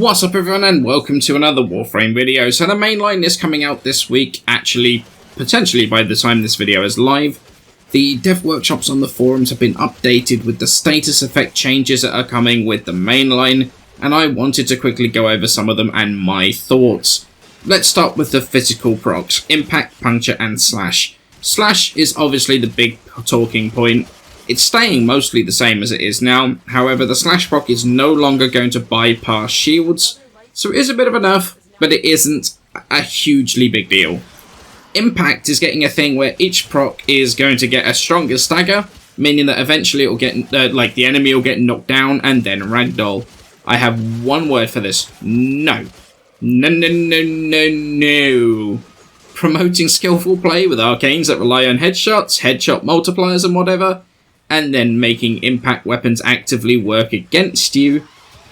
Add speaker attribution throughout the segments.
Speaker 1: What's up everyone and welcome to another Warframe video. So the Mainline is coming out this week, actually potentially by the time this video is live. The dev workshops on the forums have been updated with the status effect changes that are coming with the Mainline, and I wanted to quickly go over some of them and my thoughts. Let's start with the physical procs, Impact, Puncture and Slash. Slash is obviously the big talking point. It's staying mostly the same as it is now, however the Slash proc is no longer going to bypass shields, so it is a bit of a nerf, but it isn't a hugely big deal. Impact is getting a thing where each proc is going to get a stronger stagger, meaning that eventually it will get, the enemy will get knocked down and then ragdoll. I have one word for this: no. No. Promoting skillful play with arcanes that rely on headshots, headshot multipliers and whatever, and then making impact weapons actively work against you.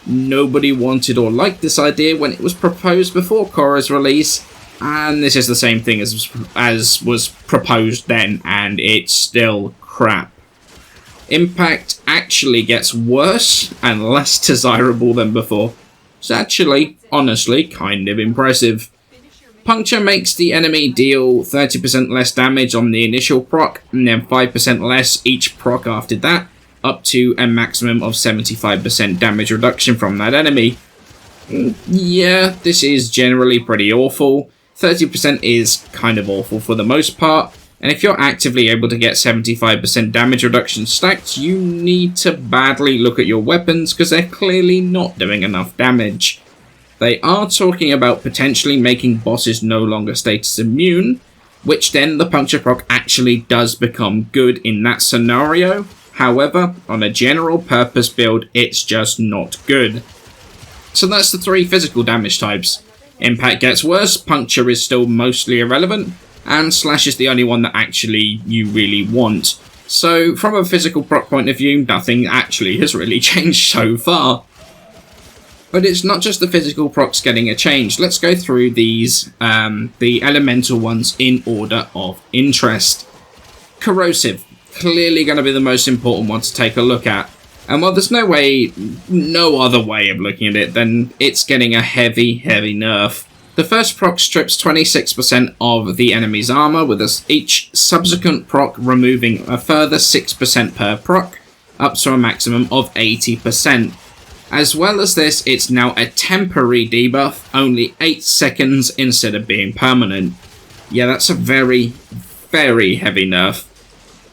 Speaker 1: Nobody wanted or liked this idea when it was proposed before Korra's release, and this is the same thing as was proposed then, and it's still crap. Impact actually gets worse and less desirable than before. It's actually, honestly, kind of impressive. Puncture makes the enemy deal 30% less damage on the initial proc, and then 5% less each proc after that, up to a maximum of 75% damage reduction from that enemy. Yeah, this is generally pretty awful. 30% is kind of awful for the most part, and if you're actively able to get 75% damage reduction stacked, you need to badly look at your weapons because they're clearly not doing enough damage. They are talking about potentially making bosses no longer status immune, which then the Puncture proc actually does become good in that scenario. However, on a general purpose build, it's just not good. So that's the three physical damage types. Impact gets worse, Puncture is still mostly irrelevant, and Slash is the only one that actually you really want. So from a physical proc point of view, nothing actually has really changed so far. But it's not just the physical procs getting a change. Let's go through these, the elemental ones in order of interest. Corrosive, clearly going to be the most important one to take a look at. And while there's no other way of looking at it, then it's getting a heavy nerf. The first proc strips 26% of the enemy's armor, with each subsequent proc removing a further 6% per proc, up to a maximum of 80%. As well as this, it's now a temporary debuff, only 8 seconds instead of being permanent. Yeah, that's a very heavy nerf.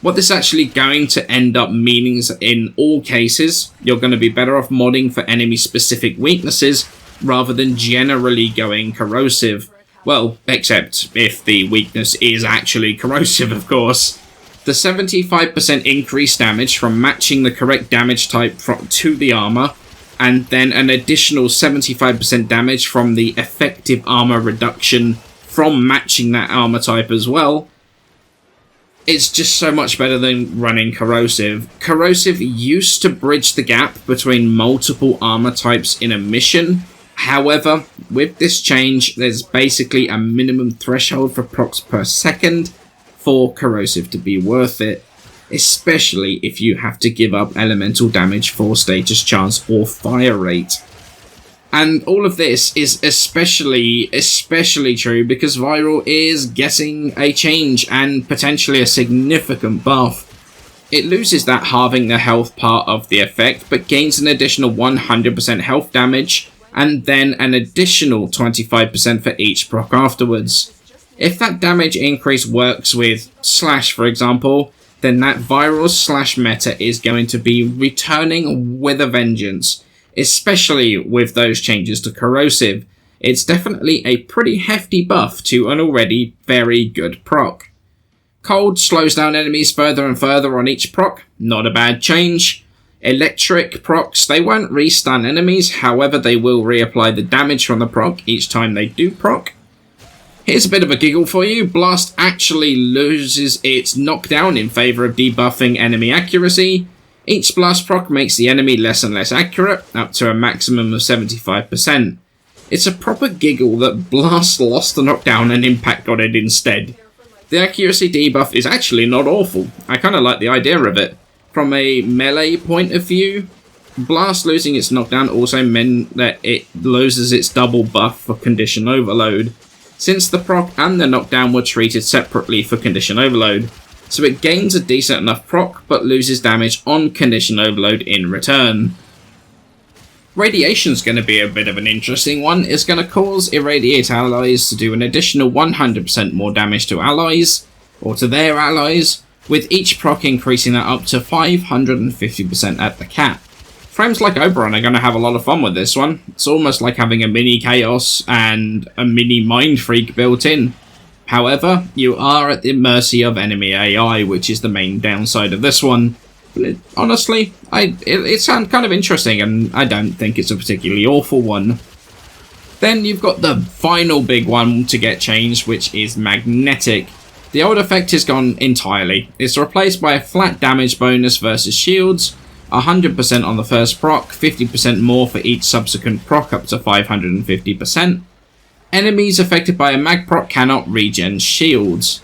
Speaker 1: What this is actually going to end up meaning is, in all cases, you're going to be better off modding for enemy-specific weaknesses, rather than generally going corrosive. Well, except if the weakness is actually corrosive, of course. The 75% increased damage from matching the correct damage type to the armor, and then an additional 75% damage from the effective armor reduction from matching that armor type as well. It's just so much better than running Corrosive. Corrosive used to bridge the gap between multiple armor types in a mission. However, with this change, there's basically a minimum threshold for procs per second for Corrosive to be worth it, especially if you have to give up elemental damage for status chance or fire rate. And all of this is especially true because Viral is getting a change and potentially a significant buff. It loses that halving the health part of the effect, but gains an additional 100% health damage, and then an additional 25% for each proc afterwards. If that damage increase works with Slash, for example, then that Viral Slash meta is going to be returning with a vengeance, especially with those changes to Corrosive. It's definitely a pretty hefty buff to an already very good proc. Cold slows down enemies further and further on each proc, not a bad change. Electric procs, they won't restun enemies, however they will reapply the damage from the proc each time they do proc. Here's a bit of a giggle for you. Blast actually loses its knockdown in favour of debuffing enemy accuracy. Each blast proc makes the enemy less and less accurate, up to a maximum of 75%. It's a proper giggle that Blast lost the knockdown and Impact got it instead. The accuracy debuff is actually not awful. I kind of like the idea of it. From a melee point of view, Blast losing its knockdown also meant that it loses its double buff for Condition Overload, since the proc and the knockdown were treated separately for Condition Overload, so it gains a decent enough proc but loses damage on Condition Overload in return. Radiation's going to be a bit of an interesting one. It's going to cause Irradiate allies to do an additional 100% more damage to allies, or to their allies, with each proc increasing that up to 550% at the cap. Frames like Oberon are going to have a lot of fun with this one. It's almost like having a mini Chaos and a mini Mind Freak built in. However, you are at the mercy of enemy AI, which is the main downside of this one. But honestly, it sounds kind of interesting, and I don't think it's a particularly awful one. Then you've got the final big one to get changed, which is Magnetic. The old effect is gone entirely. It's replaced by a flat damage bonus versus shields, 100% on the first proc, 50% more for each subsequent proc up to 550%. Enemies affected by a mag proc cannot regen shields.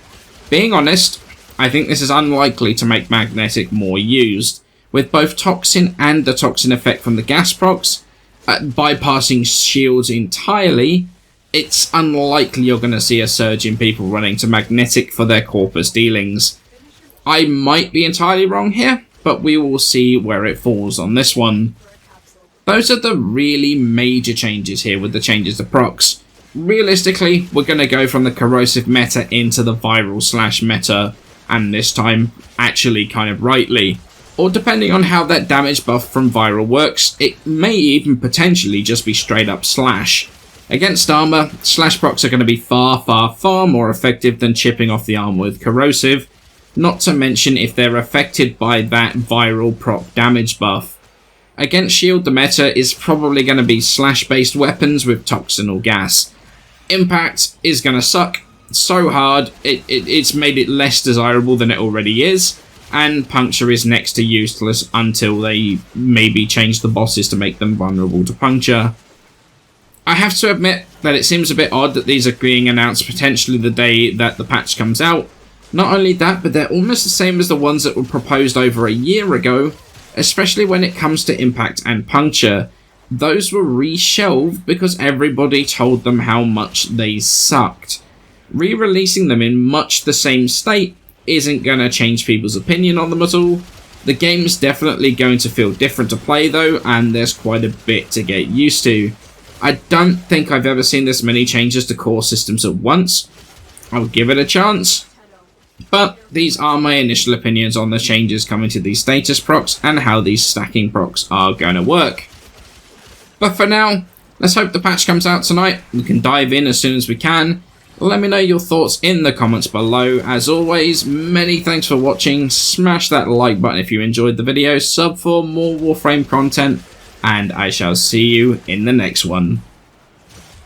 Speaker 1: Being honest, I think this is unlikely to make Magnetic more used. With both Toxin and the Toxin effect from the gas procs bypassing shields entirely, it's unlikely you're going to see a surge in people running to Magnetic for their Corpus dealings. I might be entirely wrong here, but we will see where it falls on this one. Those are the really major changes here with the changes to procs. Realistically, we're going to go from the Corrosive meta into the Viral / meta, and this time actually kind of rightly. Or depending on how that damage buff from Viral works, it may even potentially just be straight up Slash. Against armor, Slash procs are going to be far more effective than chipping off the armor with Corrosive, not to mention if they're affected by that Viral proc damage buff. Against shield, the meta is probably going to be Slash based weapons with Toxin or gas. Impact is going to suck so hard, it's made it less desirable than it already is, and Puncture is next to useless until they maybe change the bosses to make them vulnerable to Puncture. I have to admit that it seems a bit odd that these are being announced potentially the day that the patch comes out. Not only that, but they're almost the same as the ones that were proposed over a year ago, especially when it comes to Impact and Puncture. Those were reshelved because everybody told them how much they sucked. Re-releasing them in much the same state isn't going to change people's opinion on them at all. The game's definitely going to feel different to play though, and there's quite a bit to get used to. I don't think I've ever seen this many changes to core systems at once. I'll give it a chance. But these are my initial opinions on the changes coming to these status procs and how these stacking procs are going to work. But for now, let's hope the patch comes out tonight. We can dive in as soon as we can. Let me know your thoughts in the comments below. As always, many thanks for watching. Smash that like button if you enjoyed the video. Sub for more Warframe content. And I shall see you in the next one.